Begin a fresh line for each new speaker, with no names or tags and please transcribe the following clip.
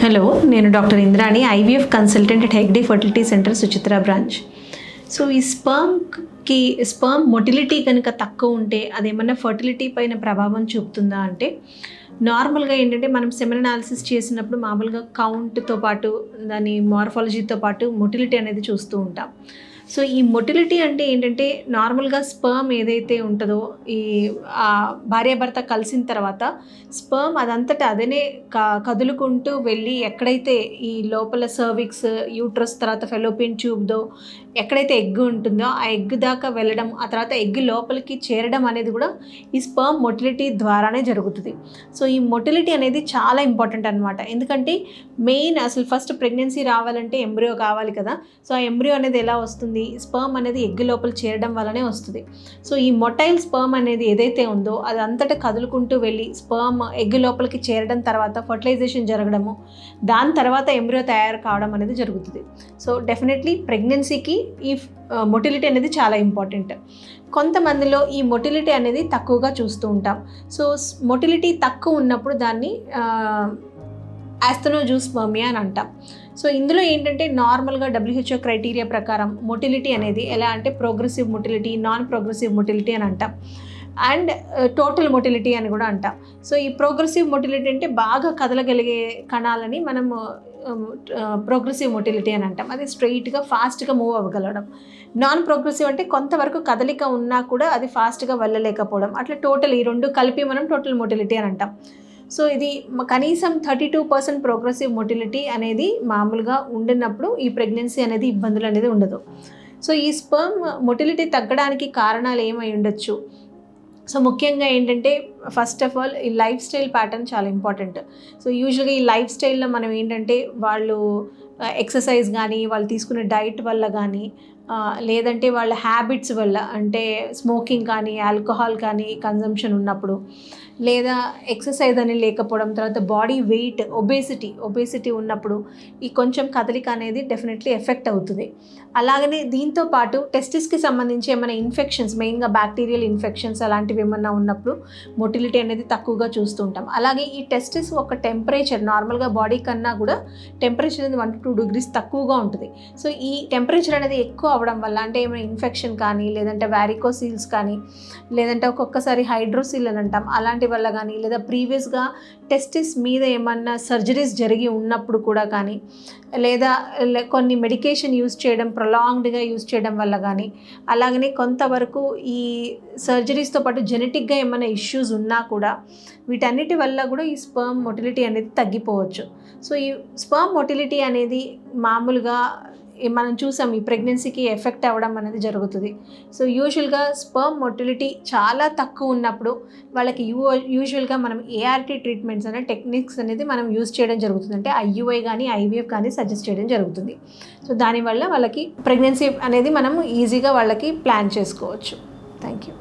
Hello, నేను doctor Indrani, IVF consultant at Hegde fertility centre, Suchitra branch. So ఈ sperm motility కనుక తక్కువ ఉంటే అదేమన్నా ఫర్టిలిటీ పైన ప్రభావం చూపుతుందా అంటే, నార్మల్గా ఏంటంటే మనం సెమెన్ అనాలిసిస్ చేసినప్పుడు మామూలుగా కౌంట్తో పాటు దాని మార్ఫాలజీతో పాటు మొటిలిటీ అనేది చూస్తూ ఉంటాం. సో ఈ మొటిలిటీ అంటే ఏంటంటే, నార్మల్గా స్పర్మ్ ఏదైతే ఉంటుందో ఈ భార్యాభర్త కలిసిన తర్వాత స్పర్మ్ అదంతటా అదనే కదులుకుంటూ వెళ్ళి ఎక్కడైతే ఈ లోపల సర్విక్స్, యూట్రస్, తర్వాత ఫెలోపియన్ ట్యూబ్దో ఎక్కడైతే ఎగ్ ఉంటుందో ఆ ఎగ్ దాకా వెళ్ళడం, ఆ తర్వాత ఎగ్ లోపలికి చేరడం అనేది కూడా ఈ స్పర్మ్ మొటిలిటీ ద్వారానే జరుగుతుంది. సో ఈ మొటిలిటీ అనేది చాలా ఇంపార్టెంట్ అనమాట. ఎందుకంటే మెయిన్ అసలు ఫస్ట్ ప్రెగ్నెన్సీ రావాలంటే ఎంబ్రియో కావాలి కదా. సో ఆ ఎంబ్రియో అనేది ఎలా వస్తుంది? స్పర్మ్ అనేది ఎగ్ లోపల చేరడం వల్లనే వస్తుంది. సో ఈ మొటైల్ స్పర్మ్ అనేది ఏదైతే ఉందో అది అంతటా కదులుకుంటూ వెళ్ళి స్పర్మ్ ఎగ్ లోపలికి చేరడం తర్వాత ఫర్టిలైజేషన్ జరగడము, దాని తర్వాత ఎంబ్రియో తయారు కావడం అనేది జరుగుతుంది. సో డెఫినెట్లీ ప్రెగ్నెన్సీకి ఈ మొటిలిటీ అనేది చాలా ఇంపార్టెంట్. కొంతమందిలో ఈ మొటిలిటీ అనేది తక్కువగా చూస్తూ ఉంటాం. సో మొటిలిటీ తక్కువ ఉన్నప్పుడు దాన్ని ఆస్థెనోజూస్పర్మియా అని అంటాం. సో ఇందులో ఏంటంటే నార్మల్గా WHO క్రైటీరియా ప్రకారం మొటిలిటీ అనేది ఎలా అంటే progressive motility, non progressive motility అని అంటాం, అండ్ టోటల్ మొటిలిటీ అని కూడా అంటాం. సో ఈ ప్రోగ్రెసివ్ మొటిలిటీ అంటే బాగా కదలగలిగే కణాలని మనం ప్రోగ్రెసివ్ మొటిలిటీ అని అంటాం. అది స్ట్రెయిట్గా ఫాస్ట్గా మూవ్ అవ్వగలడం. నాన్ ప్రోగ్రెసివ్ అంటే కొంతవరకు కదలిక ఉన్నా కూడా అది ఫాస్ట్గా వెళ్ళలేకపోవడం. అట్లా టోటల్ ఈ రెండు కలిపి మనం టోటల్ మొటిలిటీ అని అంటాం. సో ఇది కనీసం 32% ప్రోగ్రెసివ్ మొటిలిటీ అనేది మామూలుగా ఉండినప్పుడు ఈ ప్రెగ్నెన్సీ అనేది ఇబ్బందులు అనేది ఉండదు. సో ఈ స్పర్మ్ మొటిలిటీ తగ్గడానికి కారణాలు ఏమై ఉండొచ్చు? సో ముఖ్యంగా ఏంటంటే, ఫస్ట్ ఆఫ్ ఆల్ ఈ లైఫ్ స్టైల్ ప్యాటర్న్ చాలా ఇంపార్టెంట్. సో యూజువల్గా ఈ లైఫ్ స్టైల్లో మనం ఏంటంటే వాళ్ళు ఎక్సర్సైజ్ కానీ, వాళ్ళు తీసుకునే డైట్ వల్ల కానీ, లేదంటే వాళ్ళ హ్యాబిట్స్ వల్ల, అంటే స్మోకింగ్ కానీ, ఆల్కహాల్ కానీ కన్జంప్షన్ ఉన్నప్పుడు, లేదా ఎక్సర్సైజ్ అని లేకపోవడం, తర్వాత బాడీ వెయిట్ ఒబేసిటీ ఉన్నప్పుడు ఈ కొంచెం కదలిక అనేది డెఫినెట్లీ ఎఫెక్ట్ అవుతుంది. అలాగనే దీంతో పాటు టెస్టిస్కి సంబంధించి ఏమైనా ఇన్ఫెక్షన్స్, మెయిన్గా బ్యాక్టీరియల్ ఇన్ఫెక్షన్స్ అలాంటివి ఏమన్నా ఉన్నప్పుడు మొటిలిటీ అనేది తక్కువగా చూస్తూ ఉంటాం. అలాగే ఈ టెస్టిస్ ఒక టెంపరేచర్ నార్మల్గా బాడీ కన్నా కూడా టెంపరేచర్ అనేది 1 to 2 degrees తక్కువగా ఉంటుంది. సో ఈ టెంపరేచర్ అనేది ఎక్కువ అవ్వడం వల్ల, అంటే ఏమైనా ఇన్ఫెక్షన్ కానీ, లేదంటే వారికోసీల్స్ కానీ, లేదంటే ఒక్కొక్కసారి హైడ్రోసిల్ అని అంటాం, అలాంటి వల్ల కానీ, లేదా ప్రీవియస్గా టెస్టిస్ మీద ఏమన్నా సర్జరీస్ జరిగి ఉన్నప్పుడు కూడా కానీ, లేదా కొన్ని మెడికేషన్ యూజ్ చేయడం, ప్రొలాంగ్డ్గా యూజ్ చేయడం వల్ల కానీ, అలాగనే కొంతవరకు ఈ సర్జరీస్తో పాటు జెనెటిక్గా ఏమైనా ఇష్యూస్ ఉన్నా కూడా వీటన్నిటి వల్ల కూడా ఈ స్పర్మ్ మొటిలిటీ అనేది తగ్గిపోవచ్చు. సో ఈ స్పర్మ్ మొటిలిటీ అనేది మామూలుగా మనం చూసాం ఈ ప్రెగ్నెన్సీకి ఎఫెక్ట్ అవ్వడం అనేది జరుగుతుంది. సో యూజువల్గా స్పర్మ్ మొటిలిటీ చాలా తక్కువ ఉన్నప్పుడు వాళ్ళకి యూజువల్గా మనం ART ట్రీట్మెంట్స్ అనే టెక్నిక్స్ అనేది మనం యూజ్ చేయడం జరుగుతుంది. అంటే IUI కానీ IVF కానీ సజెస్ట్ చేయడం జరుగుతుంది. సో దానివల్ల వాళ్ళకి ప్రెగ్నెన్సీ అనేది మనం ఈజీగా వాళ్ళకి ప్లాన్ చేసుకోవచ్చు. Thank you.